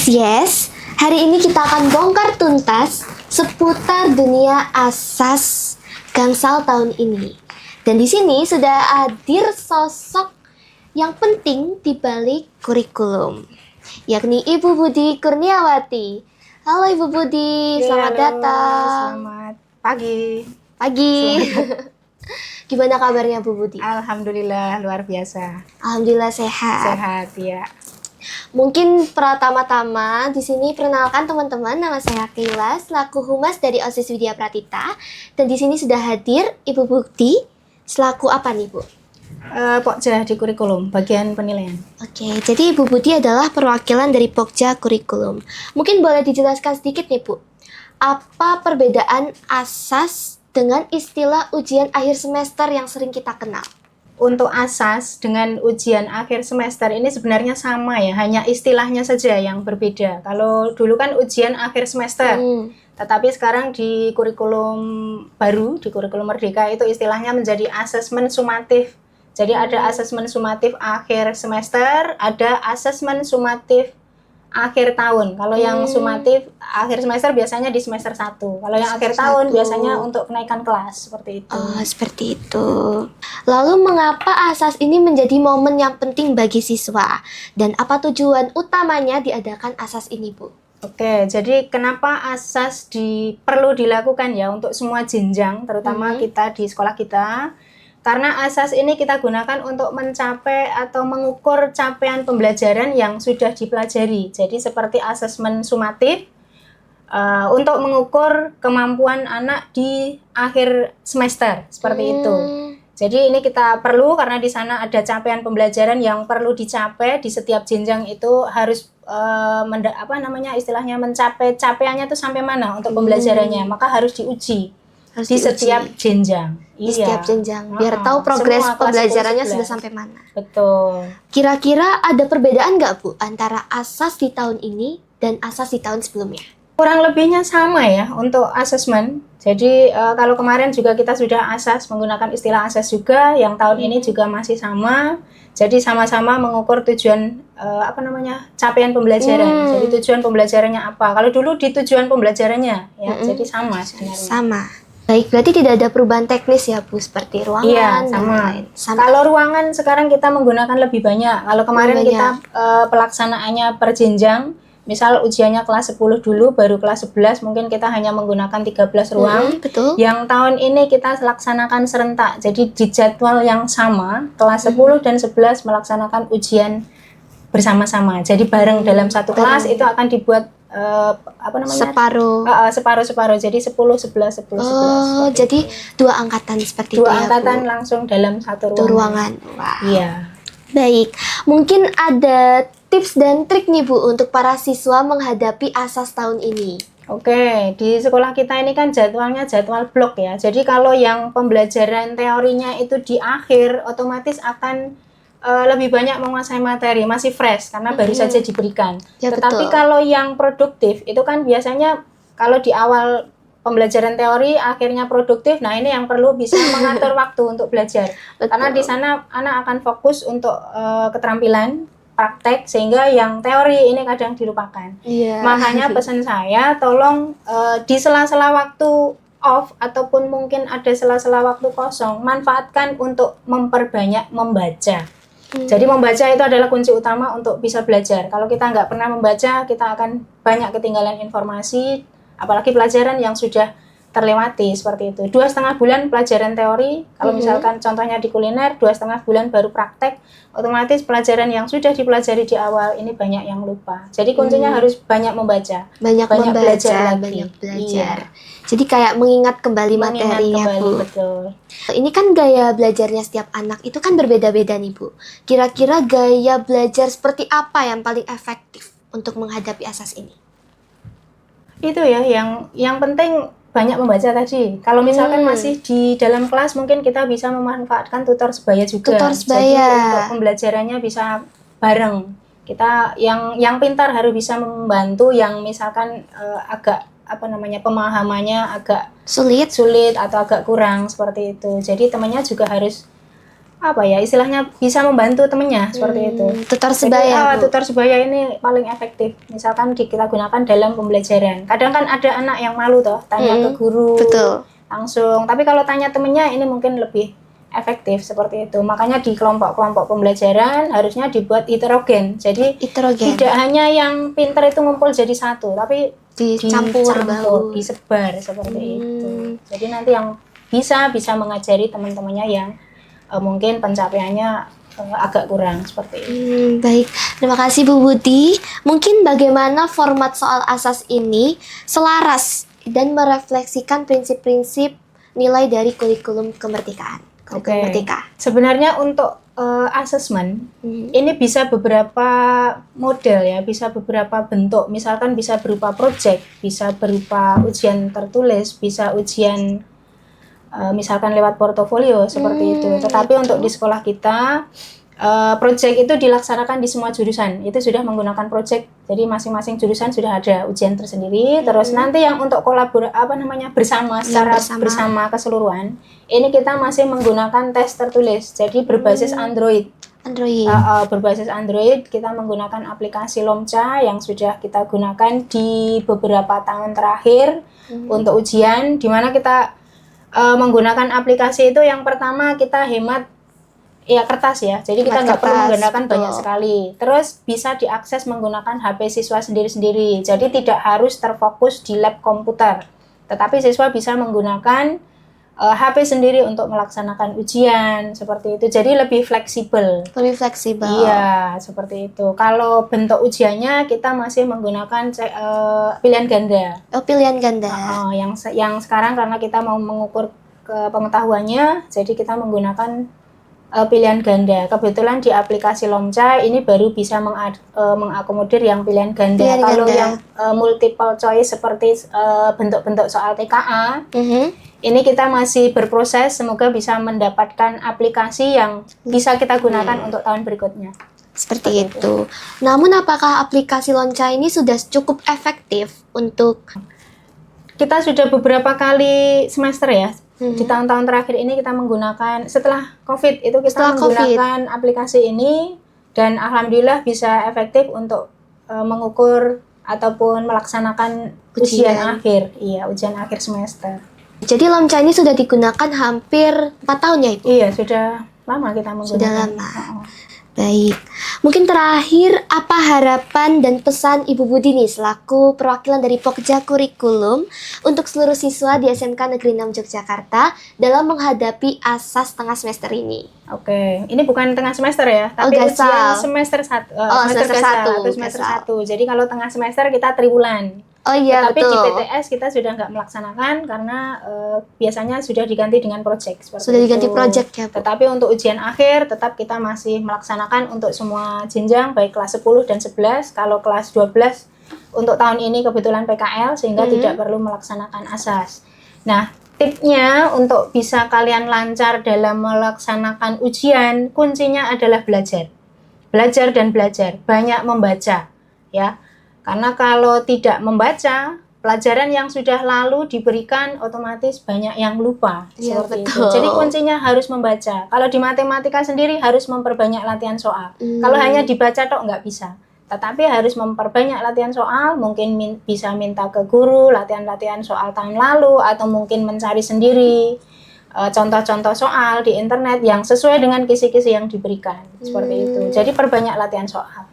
Yes, hari ini kita akan bongkar tuntas seputar dunia asas Gangsal tahun ini. Dan di sini sudah hadir sosok yang penting di balik kurikulum, yakni Ibu Budi Kurniawati. Halo Ibu Budi, selamat datang. Selamat pagi. Pagi. Gimana kabarnya Bu Budi? Alhamdulillah luar biasa. Alhamdulillah sehat. Sehat ya. Mungkin pertama-tama di sini perkenalkan teman-teman, nama saya Keila selaku Humas dari OSIS Widya Pratita, dan di sini sudah hadir Ibu Budi selaku apa nih Bu? Pokja di kurikulum bagian penilaian. Oke, jadi Ibu Budi adalah perwakilan dari Pokja kurikulum. Mungkin boleh dijelaskan sedikit nih Bu, apa perbedaan asas dengan istilah ujian akhir semester yang sering kita kenal? Untuk asas dengan ujian akhir semester ini sebenarnya sama ya, hanya istilahnya saja yang berbeda. Kalau dulu kan ujian akhir semester, tetapi sekarang di kurikulum baru, di kurikulum Merdeka itu istilahnya menjadi asesmen sumatif. Jadi ada asesmen sumatif akhir semester, ada asesmen sumatif akhir tahun. Kalau yang sumatif akhir semester biasanya di semester 1. Kalau yang akhir tahun biasanya untuk kenaikan kelas, seperti itu. Oh, seperti itu. Lalu mengapa asas ini menjadi momen yang penting bagi siswa? Dan apa tujuan utamanya diadakan asas ini, Bu? Oke, jadi kenapa asas perlu dilakukan ya untuk semua jenjang, terutama kita di sekolah kita? Karena asas ini kita gunakan untuk mencapai atau mengukur capaian pembelajaran yang sudah dipelajari. Jadi seperti asesmen sumatif untuk mengukur kemampuan anak di akhir semester, seperti itu. Jadi ini kita perlu karena di sana ada capaian pembelajaran yang perlu dicapai di setiap jenjang itu harus istilahnya mencapai capaiannya itu sampai mana untuk pembelajarannya, maka harus diuji. Di setiap jenjang. Di setiap jenjang, biar tahu progres pembelajarannya sudah sampai mana. Betul. Kira-kira ada perbedaan nggak Bu antara asas di tahun ini dan asas di tahun sebelumnya? Kurang lebihnya sama ya untuk asesmen. Jadi kalau kemarin juga kita sudah asas menggunakan istilah asas juga, yang tahun ini juga masih sama. Jadi sama-sama mengukur tujuan capaian pembelajaran. Jadi tujuan pembelajarannya apa? Kalau dulu di tujuan pembelajarannya ya, jadi sama sebenarnya. Sama. Baik, berarti tidak ada perubahan teknis ya Bu, seperti ruangan iya, dan lain. Sama. Kalau ruangan sekarang kita menggunakan lebih banyak. Kalau kemarin kita pelaksanaannya per jenjang, misal ujiannya kelas 10 dulu, baru kelas 11 mungkin kita hanya menggunakan 13 ruang. Betul. Yang tahun ini kita laksanakan serentak. Jadi di jadwal yang sama, kelas 10 dan 11 melaksanakan ujian bersama-sama. Jadi bareng dalam satu kelas itu akan dibuat separuh. Jadi 10 11 10 11. Jadi dua angkatan seperti itu ya, Bu? Dua angkatan langsung dalam satu ruangan. Wah. Iya. Baik, mungkin ada tips dan trik nih Bu untuk para siswa menghadapi asas tahun ini. Oke, di sekolah kita ini kan jadwalnya jadwal blok ya. Jadi kalau yang pembelajaran teorinya itu di akhir, otomatis akan lebih banyak menguasai materi, masih fresh karena baru saja diberikan. Ya, tetapi betul. kalau yang produktif itu kan biasanya kalau di awal pembelajaran teori akhirnya produktif, nah ini yang perlu bisa mengatur waktu untuk belajar. Karena di sana anak akan fokus untuk keterampilan praktek, sehingga yang teori ini kadang dilupakan. Makanya pesan saya, tolong di sela-sela waktu off ataupun mungkin ada sela-sela waktu kosong, manfaatkan untuk memperbanyak membaca. Jadi membaca itu adalah kunci utama untuk bisa belajar. Kalau kita nggak pernah membaca, kita akan banyak ketinggalan informasi, apalagi pelajaran yang sudah terlewati seperti itu. 2,5 bulan pelajaran teori, kalau misalkan contohnya di kuliner, 2,5 bulan baru praktek, otomatis pelajaran yang sudah dipelajari di awal ini banyak yang lupa. Jadi kuncinya harus banyak membaca, banyak belajar. Iya. Jadi kayak mengingat kembali materinya, Bu. Betul. Ini kan gaya belajarnya setiap anak itu kan berbeda-beda nih, Bu. Kira-kira gaya belajar seperti apa yang paling efektif untuk menghadapi asas ini? Itu ya, yang penting banyak membaca tadi. Kalau misalkan masih di dalam kelas, mungkin kita bisa memanfaatkan tutor sebaya juga. Jadi untuk pembelajarannya bisa bareng. Kita yang pintar harus bisa membantu yang misalkan agak pemahamannya agak sulit atau agak kurang seperti itu. Jadi temannya juga harus apa ya, istilahnya bisa membantu temennya seperti itu. Tutor Jadi, sebaya, Bu. tutor sebaya ini paling efektif. Misalkan kita gunakan dalam pembelajaran. Kadang kan ada anak yang malu toh tanya ke guru Betul. langsung. Tapi kalau tanya temennya ini mungkin lebih efektif seperti itu. Makanya di kelompok-kelompok pembelajaran harusnya dibuat heterogen. Jadi Heterogen. tidak hanya yang pintar itu ngumpul jadi satu, tapi Dicampur baru. disebar seperti itu. Jadi nanti yang bisa mengajari teman-temannya yang mungkin pencapaiannya agak kurang seperti itu. Baik, terima kasih Bu Budi. Mungkin bagaimana format soal asas ini selaras dan merefleksikan prinsip-prinsip nilai dari kurikulum kemerdekaan. Kurikulum Merdeka. Sebenarnya untuk asesmen ini bisa beberapa model ya, bisa beberapa bentuk. Misalkan bisa berupa project, bisa berupa ujian tertulis, bisa ujian misalkan lewat portofolio seperti itu. Tetapi untuk di sekolah kita project itu dilaksanakan di semua jurusan. Itu sudah menggunakan project. Jadi masing-masing jurusan sudah ada ujian tersendiri. Terus nanti yang untuk bersama secara bersama keseluruhan, ini kita masih menggunakan tes tertulis. Jadi berbasis Android. Berbasis Android, kita menggunakan aplikasi Lomca yang sudah kita gunakan di beberapa tahun terakhir untuk ujian, di mana kita menggunakan aplikasi itu yang pertama kita hemat ya kertas ya, jadi kita nggak perlu menggunakan banyak sekali. Terus bisa diakses menggunakan HP siswa sendiri-sendiri, jadi tidak harus terfokus di lab komputer, tetapi siswa bisa menggunakan HP sendiri untuk melaksanakan ujian seperti itu, jadi lebih fleksibel. Iya, seperti itu. Kalau bentuk ujiannya kita masih menggunakan pilihan ganda. Pilihan ganda. Yang sekarang karena kita mau mengukur ke pengetahuannya, jadi kita menggunakan pilihan ganda. Kebetulan di aplikasi Lomca ini baru bisa mengakomodir yang pilihan ganda. Kalau yang multiple choice seperti bentuk-bentuk soal TKA, ini kita masih berproses, semoga bisa mendapatkan aplikasi yang bisa kita gunakan untuk tahun berikutnya. Seperti itu. Namun apakah aplikasi Lomca ini sudah cukup efektif untuk... Kita sudah beberapa kali semester ya, di tahun-tahun terakhir ini kita menggunakan, setelah COVID itu kita menggunakan aplikasi ini, dan alhamdulillah bisa efektif untuk mengukur ataupun melaksanakan ujian akhir. Iya, ujian akhir semester. Jadi Lomca ini sudah digunakan hampir 4 tahun ya Ibu? Iya, sudah lama kita menggunakan. Sudah lama. Baik. Mungkin terakhir, apa harapan dan pesan Ibu Budi nih selaku perwakilan dari Pokja Kurikulum untuk seluruh siswa di SMK Negeri 6 Yogyakarta dalam menghadapi asas tengah semester ini? Oke, ini bukan tengah semester ya, tapi ujian semester 1. Semester 1. Jadi kalau tengah semester kita triwulan. Oh iya, tapi betul. Di PTS kita sudah nggak melaksanakan karena biasanya sudah diganti dengan project. Sudah diganti project ya, Bu. Tetapi untuk ujian akhir tetap kita masih melaksanakan untuk semua jenjang, baik kelas 10 dan 11. Kalau kelas 12 untuk tahun ini kebetulan PKL sehingga tidak perlu melaksanakan asas. Nah, tipnya untuk bisa kalian lancar dalam melaksanakan ujian, kuncinya adalah belajar. Belajar dan belajar, banyak membaca ya. Karena kalau tidak membaca, pelajaran yang sudah lalu diberikan otomatis banyak yang lupa. Ya, seperti betul. Itu. Jadi kuncinya harus membaca. Kalau di matematika sendiri harus memperbanyak latihan soal. Kalau hanya dibaca tok nggak bisa. Tetapi harus memperbanyak latihan soal, mungkin bisa minta ke guru latihan-latihan soal tahun lalu, atau mungkin mencari sendiri contoh-contoh soal di internet yang sesuai dengan kisi-kisi yang diberikan. Seperti itu. Jadi perbanyak latihan soal.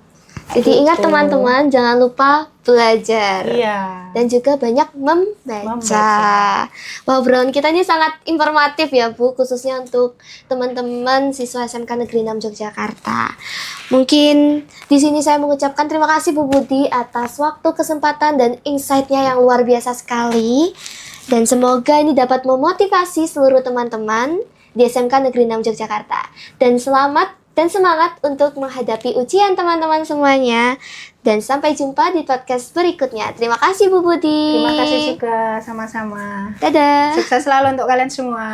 Jadi ingat teman-teman, jangan lupa belajar. Iya. Dan juga banyak membaca. Obrolan kita ini sangat informatif ya Bu, khususnya untuk teman-teman siswa SMK Negeri 6 Yogyakarta. Mungkin di sini saya mengucapkan terima kasih Bu Budi atas waktu, kesempatan, dan insight-nya yang luar biasa sekali. Dan semoga ini dapat memotivasi seluruh teman-teman di SMK Negeri 6 Yogyakarta. Dan selamat dan semangat untuk menghadapi ujian teman-teman semuanya. Dan sampai jumpa di podcast berikutnya. Terima kasih Bu Budi. Terima kasih juga, sama-sama. Dadah. Sukses selalu untuk kalian semua.